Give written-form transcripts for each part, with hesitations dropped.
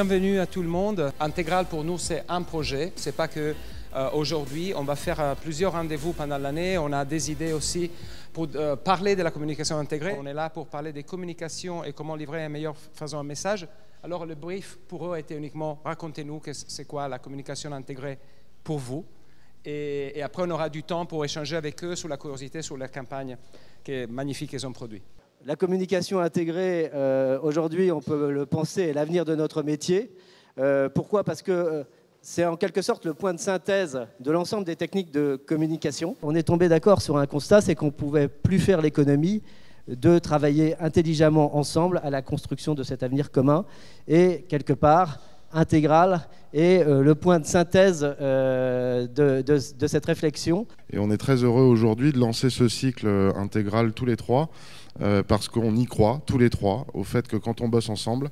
bienvenue à tout le monde. Intégral pour nous c'est un projet, c'est pas que aujourd'hui on va faire plusieurs rendez-vous pendant l'année, on a des idées aussi pour parler de la communication intégrée. On est là pour parler des communications et comment livrer une meilleure façon un message. Alors le brief pour eux était uniquement racontez-nous que c'est quoi la communication intégrée pour vous. Et après on aura du temps pour échanger avec eux sur la curiosité, sur leur campagne qui est magnifique qu'ils ont produit. La communication intégrée, aujourd'hui, on peut le penser, est l'avenir de notre métier. Pourquoi? Parce que c'est en quelque sorte le point de synthèse de l'ensemble des techniques de communication. On est tombé d'accord sur un constat, c'est qu'on ne pouvait plus faire l'économie de travailler intelligemment ensemble à la construction de cet avenir commun. Et quelque part, Intégral est le point de synthèse de cette réflexion. Et on est très heureux aujourd'hui de lancer ce cycle intégral tous les trois. Parce qu'on y croit, tous les trois, au fait que quand on bosse ensemble,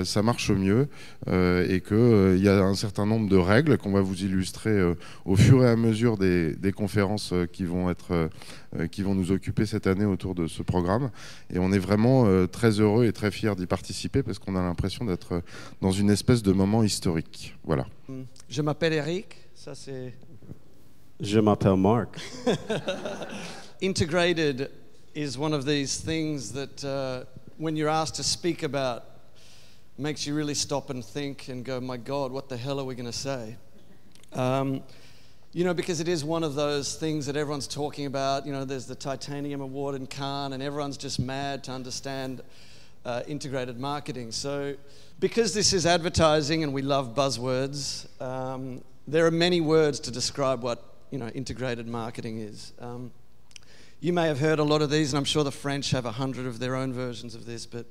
ça marche mieux et qu'il y a un certain nombre de règles qu'on va vous illustrer au fur et à mesure des conférences qui vont nous occuper cette année autour de ce programme. Et on est vraiment très heureux et très fiers d'y participer parce qu'on a l'impression d'être dans une espèce de moment historique. Voilà. Je m'appelle Eric, ça c'est... Je m'appelle Marc. Integrated is one of these things that when you're asked to speak about makes you really stop and think and go, my God, what the hell are we going to say? You know, because it is one of those things that everyone's talking about. You know, there's the Titanium Award in Cannes and everyone's just mad to understand integrated marketing. So because this is advertising and we love buzzwords, there are many words to describe what, you know, integrated marketing is. You may have heard a lot of these, and I'm sure the French have 100 of their own versions of this, but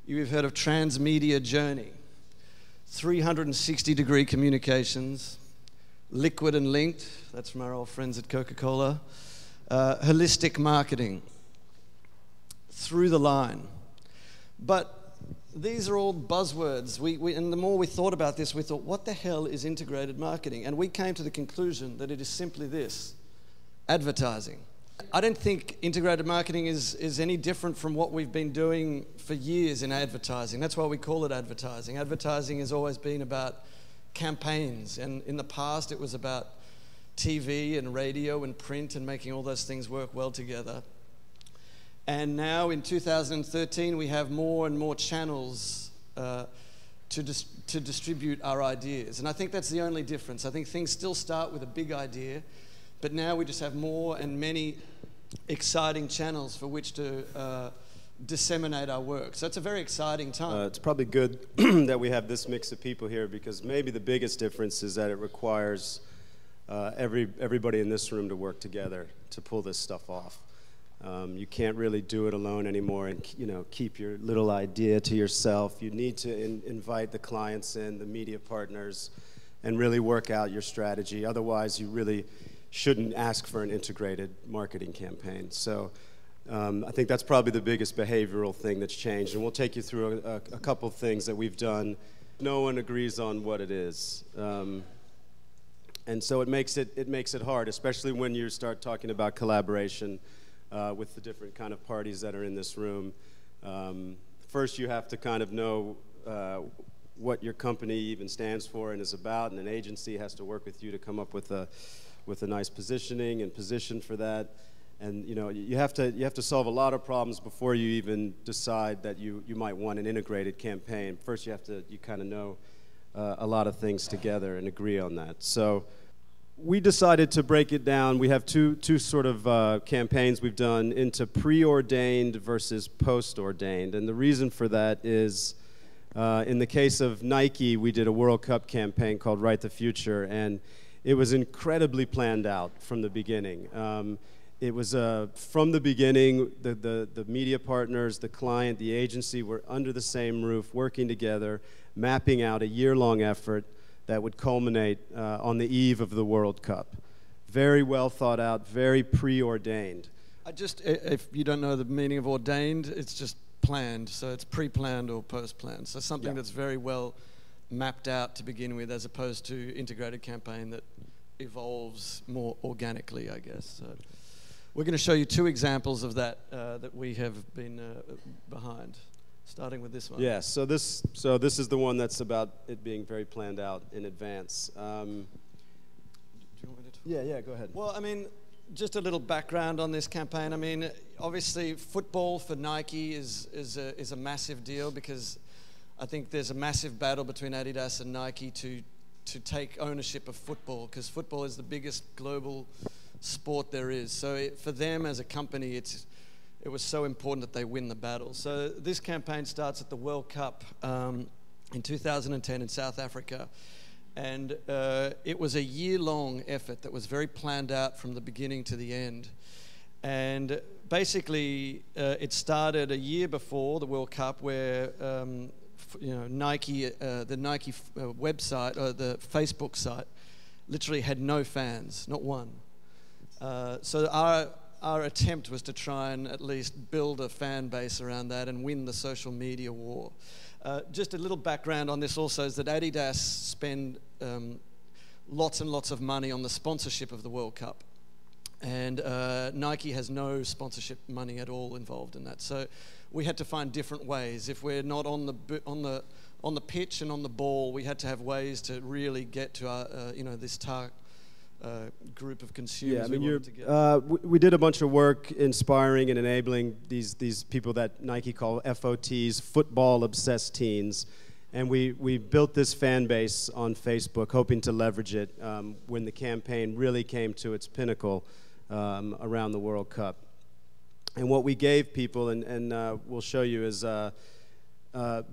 you've heard of transmedia journey, 360-degree communications, liquid and linked, that's from our old friends at Coca-Cola, holistic marketing, through the line. But these are all buzzwords, and the more we thought about this, we thought, what the hell is integrated marketing? And we came to the conclusion that it is simply this, advertising. I don't think integrated marketing is any different from what we've been doing for years in advertising. That's why we call it advertising. Advertising has always been about campaigns, and in the past it was about TV and radio and print and making all those things work well together. And now in 2013 we have more and more channels to distribute our ideas. And I think that's the only difference. I think things still start with a big idea, but now we just have more and many exciting channels for which to disseminate our work. So it's a very exciting time. It's probably good that we have this mix of people here because maybe the biggest difference is that it requires everybody in this room to work together to pull this stuff off. You can't really do it alone anymore and keep your little idea to yourself. You need to invite the clients in, the media partners, and really work out your strategy. Otherwise, you really shouldn't ask for an integrated marketing campaign. So I think that's probably the biggest behavioral thing that's changed. And we'll take you through a couple of things that we've done. No one agrees on what it is. And so it makes it hard, especially when you start talking about collaboration with the different kind of parties that are in this room. First, you have to kind of know what your company even stands for and is about, and an agency has to work with you to come up with a nice positioning and position for that. And you have to solve a lot of problems before you even decide that you might want an integrated campaign. First you kind of know a lot of things together and agree on that. So we decided to break it down. We have two sort of campaigns we've done into preordained versus post-ordained. And the reason for that is in the case of Nike, we did a World Cup campaign called Write the Future, and it was incredibly planned out from the beginning. It was from the beginning, the media partners, the client, the agency were under the same roof, working together, mapping out a year-long effort that would culminate on the eve of the World Cup. Very well thought out, very preordained. If you don't know the meaning of ordained, it's just planned, so it's pre-planned or post-planned. So something that's very well mapped out to begin with, as opposed to integrated campaign that evolves more organically, I guess. So we're going to show you two examples of that that we have been behind. starting with this one. Yeah, so this is the one that's about it being very planned out in advance. Do you want me to? Yeah, go ahead. Well, I mean, just a little background on this campaign. I mean, obviously, football for Nike is a massive deal, because I think there's a massive battle between Adidas and Nike to take ownership of football, because football is the biggest global sport there is. So for them as a company, it was so important that they win the battle. So this campaign starts at the World Cup in 2010 in South Africa. And it was a year-long effort that was very planned out from the beginning to the end. And basically, it started a year before the World Cup, where Nike, the Nike website, or the Facebook site, literally had no fans, not one. So our attempt was to try and at least build a fan base around that and win the social media war. Just a little background on this also is that Adidas spend lots and lots of money on the sponsorship of the World Cup, and Nike has no sponsorship money at all involved in that. So we had to find different ways. If we're not on the pitch and on the ball, we had to have ways to really get to our this target group of consumers. Yeah, I mean, we wanted to get. we did a bunch of work inspiring and enabling these people that Nike call FOTs, football obsessed teens, and we built this fan base on Facebook, hoping to leverage it when the campaign really came to its pinnacle around the World Cup. And what we gave people, and we'll show you, is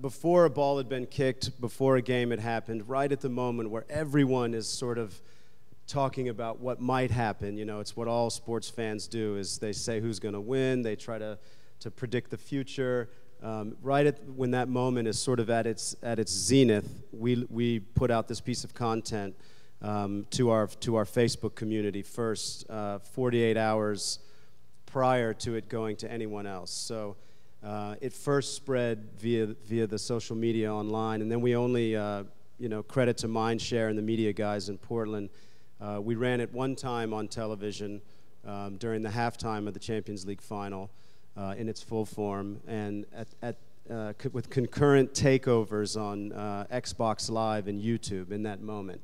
before a ball had been kicked, before a game had happened, right at the moment where everyone is sort of talking about what might happen. You know, it's what all sports fans do, is they say who's going to win, they try to predict the future. Right when that moment is sort of at its zenith, we put out this piece of content to our Facebook community first, 48 hours prior to it going to anyone else. So it first spread via the social media online, and then we only credit to Mindshare and the media guys in Portland. We ran it one time on television during the halftime of the Champions League final in its full form, and with concurrent takeovers on Xbox Live and YouTube in that moment.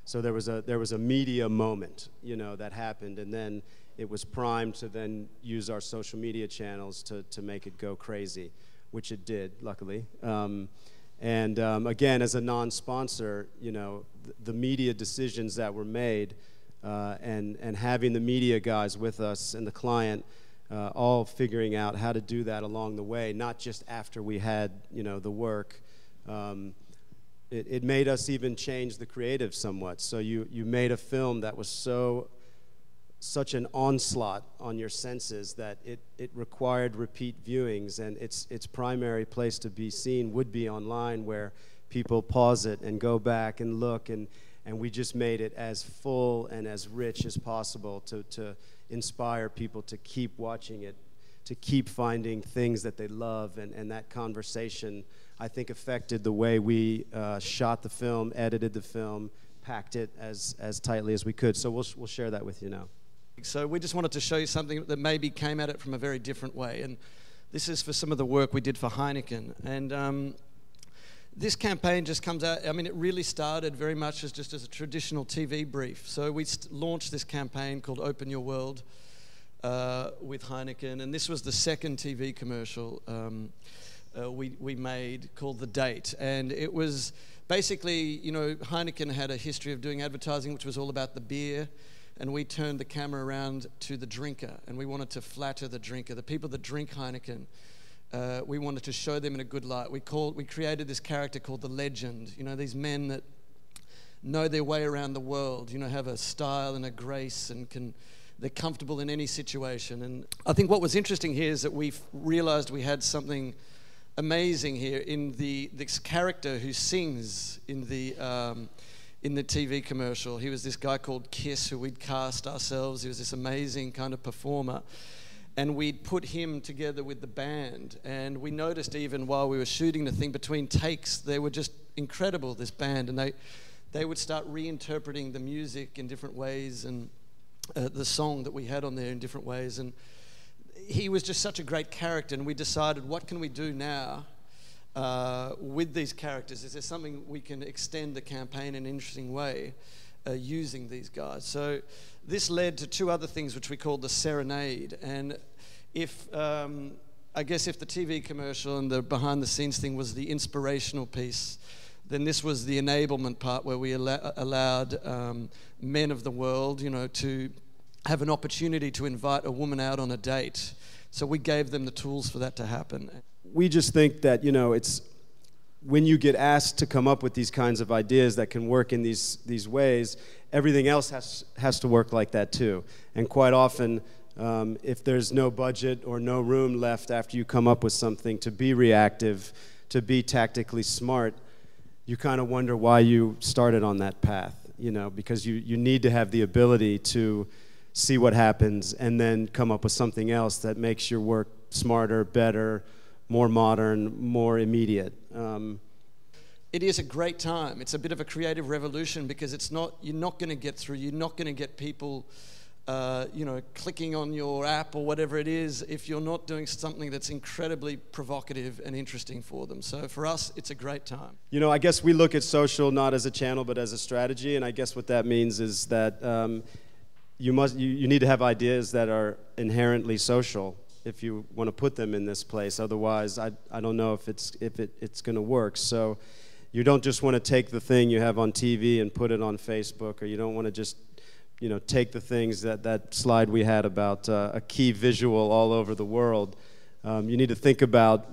So there was a media moment, that happened, and then it was primed to then use our social media channels to make it go crazy, which it did, luckily. Again, as a non-sponsor, the media decisions that were made and having the media guys with us and the client all figuring out how to do that along the way, not just after we had, the work. It made us even change the creative somewhat. So you made a film that was such an onslaught on your senses that it required repeat viewings, and its primary place to be seen would be online, where people pause it and go back and look, and we just made it as full and as rich as possible to inspire people to keep watching it, to keep finding things that they love, and that conversation, I think, affected the way we shot the film, edited the film, packed it as tightly as we could. So we'll share that with you now. So we just wanted to show you something that maybe came at it from a very different way. And this is for some of the work we did for Heineken. And this campaign just comes out, I mean, it really started very much as just as a traditional TV brief. So we launched this campaign called Open Your World with Heineken. And this was the second TV commercial we made, called The Date. And it was basically, Heineken had a history of doing advertising which was all about the beer. And we turned the camera around to the drinker, and we wanted to flatter the drinker, the people that drink Heineken. We wanted to show them in a good light. We created this character called the Legend. These men that know their way around the world. Have a style and a grace, and they're comfortable in any situation. And I think what was interesting here is that we realized we had something amazing here in this character who sings in the TV commercial. He was this guy called Kiss, who we'd cast ourselves. He was this amazing kind of performer. And we'd put him together with the band. And we noticed even while we were shooting the thing, between takes, they were just incredible, this band. And they would start reinterpreting the music in different ways, and the song that we had on there in different ways. And he was just such a great character. And we decided, what can we do now with these characters? Is there something we can extend the campaign in an interesting way using these guys? So this led to two other things which we called the serenade. And if I guess if the TV commercial and the behind-the-scenes thing was the inspirational piece, then this was the enablement part where we allowed men of the world, you know, to have an opportunity to invite a woman out on a date. So we gave them the tools for that to happen. We just think that, you know, it's when you get asked to come up with these kinds of ideas that can work in these ways, everything else has to work like that too. And quite often, if there's no budget or no room left after you come up with something to be reactive, to be tactically smart, you kind of wonder why you started on that path, you know, because you need to have the ability to see what happens and then come up with something else that makes your work smarter, better, more modern, more immediate. It is a great time. It's a bit of a creative revolution because you're not going to get through, you're not going to get people you know, clicking on your app or whatever it is if you're not doing something that's incredibly provocative and interesting for them. So for us, it's a great time. You know, I guess we look at social not as a channel but as a strategy, and I guess what that means is that you need to have ideas that are inherently social if you want to put them in this place. Otherwise, I don't know if it's going to work. So you don't just want to take the thing you have on TV and put it on Facebook, or you don't want to just, you know, take the things that slide we had about a key visual all over the world. You need to think about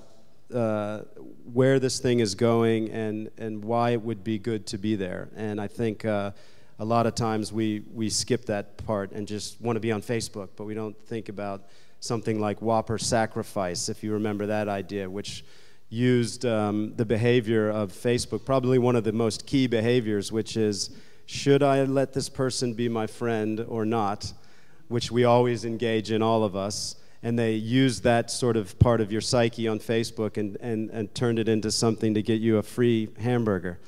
where this thing is going and why it would be good to be there. And I think a lot of times we skip that part and just want to be on Facebook, but we don't think about something like Whopper Sacrifice, if you remember that idea, which used the behavior of Facebook, probably one of the most key behaviors, which is, should I let this person be my friend or not, which we always engage in, all of us. And they used that sort of part of your psyche on Facebook and turned it into something to get you a free hamburger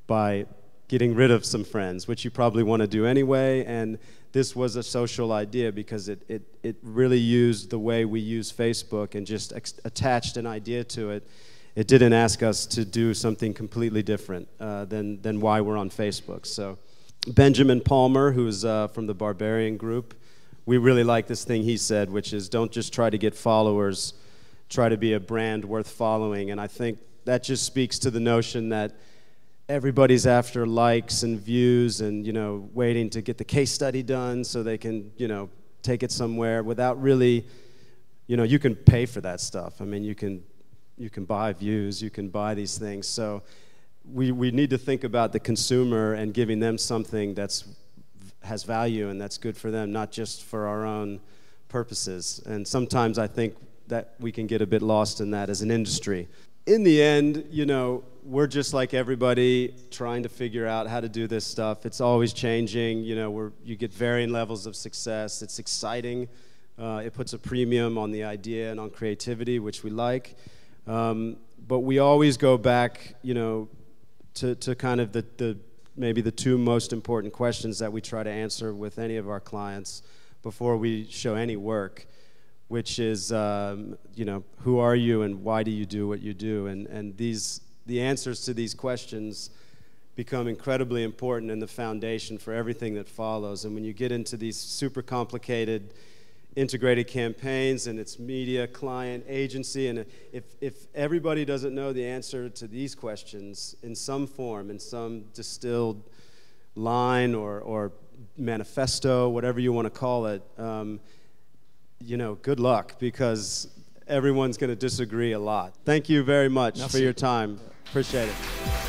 by getting rid of some friends, which you probably want to do anyway. And this was a social idea because it really used the way we use Facebook and just attached an idea to it. It didn't ask us to do something completely different than why we're on Facebook. So Benjamin Palmer, who's from the Barbarian Group, we really like this thing he said, which is, don't just try to get followers, try to be a brand worth following. And I think that just speaks to the notion that everybody's after likes and views and, you know, waiting to get the case study done so they can, you know, take it somewhere without really, you know, you can pay for that stuff. I mean, you can buy views, you can buy these things. So we need to think about the consumer and giving them something has value and that's good for them, not just for our own purposes. And sometimes I think that we can get a bit lost in that as an industry. In the end, you know, we're just like everybody trying to figure out how to do this stuff. It's always changing. You know, you get varying levels of success. It's exciting. It puts a premium on the idea and on creativity, which we like. But we always go back, you know, to kind of maybe the two most important questions that we try to answer with any of our clients before we show any work, which is, you know, who are you and why do you do what you do? And the answers to these questions become incredibly important and the foundation for everything that follows. And when you get into these super complicated integrated campaigns and it's media, client, agency, and if everybody doesn't know the answer to these questions in some form, in some distilled line or manifesto, whatever you want to call it, you know, good luck, because everyone's going to disagree a lot. Thank you very much for your time. Appreciate it.